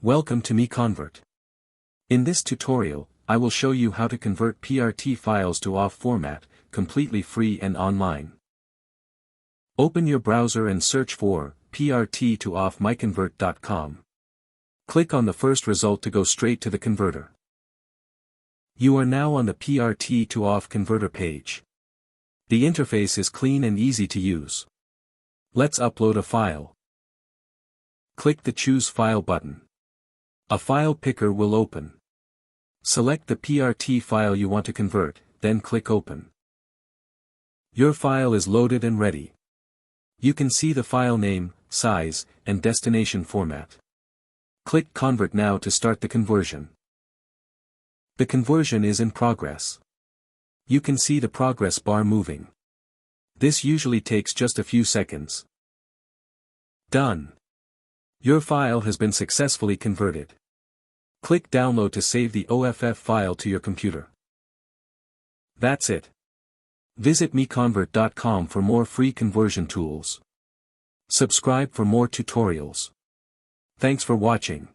Welcome to MiConvert. In this tutorial, I will show you how to convert PRT files to OFF format, completely free and online. Open your browser and search for PRT to OFF MiConvert.com. Click on the first result to go straight to the converter. You are now on the PRT to OFF converter page. The interface is clean and easy to use. Let's upload a file. Click the Choose File button. A file picker will open. Select the PRT file you want to convert, then click Open. Your file is loaded and ready. You can see the file name, size, and destination format. Click Convert now to start the conversion. The conversion is in progress. You can see the progress bar moving. This usually takes just a few seconds. Done. Your file has been successfully converted. Click Download to save the OFF file to your computer. That's it. Visit MiConvert.com for more free conversion tools. Subscribe for more tutorials. Thanks for watching.